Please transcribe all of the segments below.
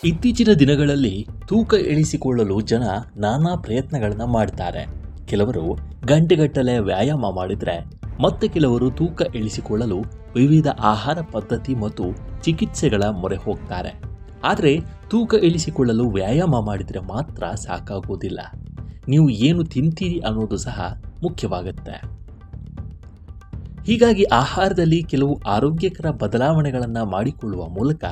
ಇತ್ತೀಚಿನ ದಿನಗಳಲ್ಲಿ ತೂಕ ಇಳಿಸಿಕೊಳ್ಳಲು ಜನ ನಾನಾ ಪ್ರಯತ್ನಗಳನ್ನು ಮಾಡ್ತಾರೆ. ಕೆಲವರು ಗಂಟೆಗಟ್ಟಲೆ ವ್ಯಾಯಾಮ ಮಾಡಿದರೆ ಮತ್ತೆ ಕೆಲವರು ತೂಕ ಇಳಿಸಿಕೊಳ್ಳಲು ವಿವಿಧ ಆಹಾರ ಪದ್ಧತಿ ಮತ್ತು ಚಿಕಿತ್ಸೆಗಳ ಮೊರೆ ಹೋಗ್ತಾರೆ. ಆದರೆ ತೂಕ ಇಳಿಸಿಕೊಳ್ಳಲು ವ್ಯಾಯಾಮ ಮಾಡಿದರೆ ಮಾತ್ರ ಸಾಕಾಗೋದಿಲ್ಲ. ನೀವು ಏನು ತಿಂತೀರಿ ಅನ್ನೋದು ಸಹ ಮುಖ್ಯವಾಗುತ್ತೆ. ಹೀಗಾಗಿ ಆಹಾರದಲ್ಲಿ ಕೆಲವು ಆರೋಗ್ಯಕರ ಬದಲಾವಣೆಗಳನ್ನು ಮಾಡಿಕೊಳ್ಳುವ ಮೂಲಕ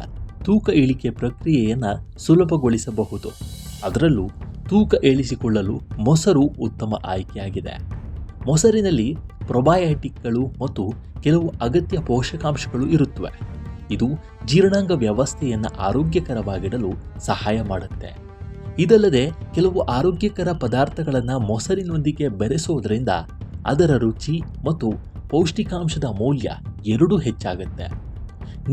ತೂಕ ಇಳಿಕೆ ಪ್ರಕ್ರಿಯೆಯನ್ನು ಸುಲಭಗೊಳಿಸಬಹುದು. ಅದರಲ್ಲೂ ತೂಕ ಇಳಿಸಿಕೊಳ್ಳಲು ಮೊಸರು ಉತ್ತಮ ಆಯ್ಕೆಯಾಗಿದೆ. ಮೊಸರಿನಲ್ಲಿ ಪ್ರೊಬಯಾಟಿಕ್ಗಳು ಮತ್ತು ಕೆಲವು ಅಗತ್ಯ ಪೋಷಕಾಂಶಗಳು ಇರುತ್ತವೆ. ಇದು ಜೀರ್ಣಾಂಗ ವ್ಯವಸ್ಥೆಯನ್ನು ಆರೋಗ್ಯಕರವಾಗಿಡಲು ಸಹಾಯ ಮಾಡುತ್ತೆ. ಇದಲ್ಲದೆ ಕೆಲವು ಆರೋಗ್ಯಕರ ಪದಾರ್ಥಗಳನ್ನು ಮೊಸರಿನೊಂದಿಗೆ ಬೆರೆಸೋದ್ರಿಂದ ಅದರ ರುಚಿ ಮತ್ತು ಪೌಷ್ಟಿಕಾಂಶದ ಮೌಲ್ಯ ಎರಡೂ ಹೆಚ್ಚಾಗುತ್ತೆ.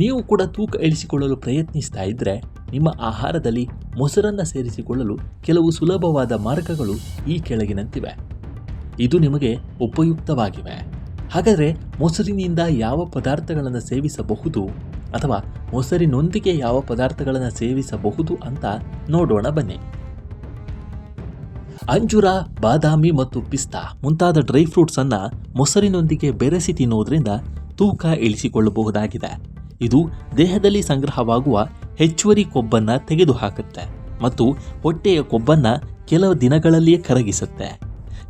ನೀವು ಕೂಡ ತೂಕ ಇಳಿಸಿಕೊಳ್ಳಲು ಪ್ರಯತ್ನಿಸ್ತಾ ಇದ್ದರೆ ನಿಮ್ಮ ಆಹಾರದಲ್ಲಿ ಮೊಸರನ್ನು ಸೇರಿಸಿಕೊಳ್ಳಲು ಕೆಲವು ಸುಲಭವಾದ ಮಾರ್ಗಗಳು ಈ ಕೆಳಗಿನಂತಿವೆ. ಇದು ನಿಮಗೆ ಉಪಯುಕ್ತವಾಗಿವೆ. ಹಾಗಾದರೆ ಮೊಸರಿನಿಂದ ಯಾವ ಪದಾರ್ಥಗಳನ್ನು ಸೇವಿಸಬಹುದು ಅಥವಾ ಮೊಸರಿನೊಂದಿಗೆ ಯಾವ ಪದಾರ್ಥಗಳನ್ನು ಸೇವಿಸಬಹುದು ಅಂತ ನೋಡೋಣ ಬನ್ನಿ. ಅಂಜೂರ, ಬಾದಾಮಿ ಮತ್ತು ಪಿಸ್ತಾ ಮುಂತಾದ ಡ್ರೈ ಫ್ರೂಟ್ಸನ್ನು ಮೊಸರಿನೊಂದಿಗೆ ಬೆರೆಸಿ ತಿನ್ನೋದ್ರಿಂದ ತೂಕ ಇಳಿಸಿಕೊಳ್ಳಬಹುದಾಗಿದೆ. ಇದು ದೇಹದಲ್ಲಿ ಸಂಗ್ರಹವಾಗುವ ಹೆಚ್ಚುವರಿ ಕೊಬ್ಬನ್ನು ತೆಗೆದುಹಾಕುತ್ತೆ ಮತ್ತು ಹೊಟ್ಟೆಯ ಕೊಬ್ಬನ್ನು ಕೆಲವು ದಿನಗಳಲ್ಲಿಯೇ ಕರಗಿಸುತ್ತೆ.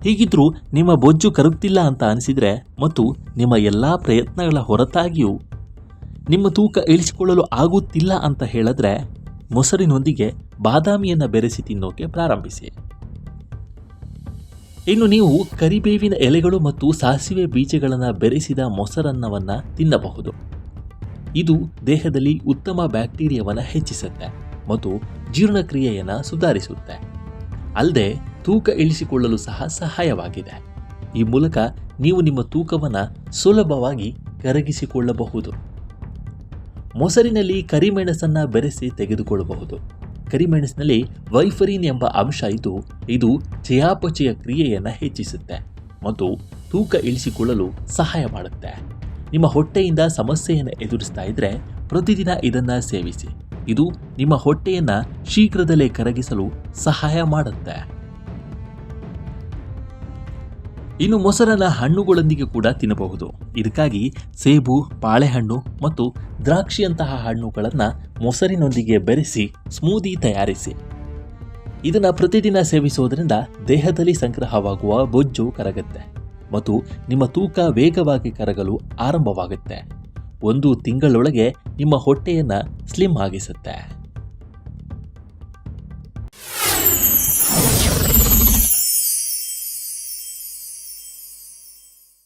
ಹೀಗಿದ್ರೂ ನಿಮ್ಮ ಬೊಜ್ಜು ಕರಗುತ್ತಿಲ್ಲ ಅಂತ ಅನಿಸಿದರೆ ಮತ್ತು ನಿಮ್ಮ ಎಲ್ಲ ಪ್ರಯತ್ನಗಳ ಹೊರತಾಗಿಯೂ ನಿಮ್ಮ ತೂಕ ಇಳಿಸಿಕೊಳ್ಳಲು ಆಗುತ್ತಿಲ್ಲ ಅಂತ ಹೇಳಿದ್ರೆ ಮೊಸರಿನೊಂದಿಗೆ ಬಾದಾಮಿಯನ್ನು ಬೆರೆಸಿ ತಿನ್ನೋಕೆ ಪ್ರಾರಂಭಿಸಿ. ಇನ್ನು ನೀವು ಕರಿಬೇವಿನ ಎಲೆಗಳು ಮತ್ತು ಸಾಸಿವೆ ಬೀಜಗಳನ್ನು ಬೆರೆಸಿದ ಮೊಸರನ್ನವನ್ನು ತಿನ್ನಬಹುದು. ಇದು ದೇಹದಲ್ಲಿ ಉತ್ತಮ ಬ್ಯಾಕ್ಟೀರಿಯಾವನ್ನು ಹೆಚ್ಚಿಸುತ್ತೆ ಮತ್ತು ಜೀರ್ಣಕ್ರಿಯೆಯನ್ನು ಸುಧಾರಿಸುತ್ತೆ. ಅಲ್ಲದೆ ತೂಕ ಇಳಿಸಿಕೊಳ್ಳಲು ಸಹ ಸಹಾಯವಾಗಿದೆ. ಈ ಮೂಲಕ ನೀವು ನಿಮ್ಮ ತೂಕವನ್ನು ಸುಲಭವಾಗಿ ಕರಗಿಸಿಕೊಳ್ಳಬಹುದು. ಮೊಸರಿನಲ್ಲಿ ಕರಿಮೆಣಸನ್ನು ಬೆರೆಸಿ ತೆಗೆದುಕೊಳ್ಳಬಹುದು. ಕರಿಮೆಣಸಿನಲ್ಲಿ ವೈಫರಿನ್ ಎಂಬ ಅಂಶ ಇದ್ದು ಇದು ಚಯಾಪಚಯ ಕ್ರಿಯೆಯನ್ನು ಹೆಚ್ಚಿಸುತ್ತೆ ಮತ್ತು ತೂಕ ಇಳಿಸಿಕೊಳ್ಳಲು ಸಹಾಯ ಮಾಡುತ್ತೆ. ನಿಮ್ಮ ಹೊಟ್ಟೆಯಿಂದ ಸಮಸ್ಯೆಯನ್ನು ಎದುರಿಸ್ತಾ ಇದ್ದರೆ ಪ್ರತಿದಿನ ಇದನ್ನು ಸೇವಿಸಿ. ಇದು ನಿಮ್ಮ ಹೊಟ್ಟೆಯನ್ನು ಶೀಘ್ರದಲ್ಲೇ ಕರಗಿಸಲು ಸಹಾಯ ಮಾಡುತ್ತೆ. ಇನ್ನು ಮೊಸರನ್ನ ಹಣ್ಣುಗಳೊಂದಿಗೆ ಕೂಡ ತಿನ್ನಬಹುದು. ಇದಕ್ಕಾಗಿ ಸೇಬು, ಬಾಳೆಹಣ್ಣು ಮತ್ತು ದ್ರಾಕ್ಷಿಯಂತಹ ಹಣ್ಣುಗಳನ್ನು ಮೊಸರಿನೊಂದಿಗೆ ಬೆರೆಸಿ ಸ್ಮೂದಿ ತಯಾರಿಸಿ. ಇದನ್ನು ಪ್ರತಿದಿನ ಸೇವಿಸುವುದರಿಂದ ದೇಹದಲ್ಲಿ ಸಂಗ್ರಹವಾಗುವ ಬೊಜ್ಜು ಕರಗುತ್ತೆ ಮತ್ತು ನಿಮ್ಮ ತೂಕ ವೇಗವಾಗಿ ಕರಗಲು ಆರಂಭವಾಗುತ್ತೆ. 1 ತಿಂಗಳೊಳಗೆ ನಿಮ್ಮ ಹೊಟ್ಟೆಯನ್ನು ಸ್ಲಿಮ್ ಆಗಿಸುತ್ತೆ.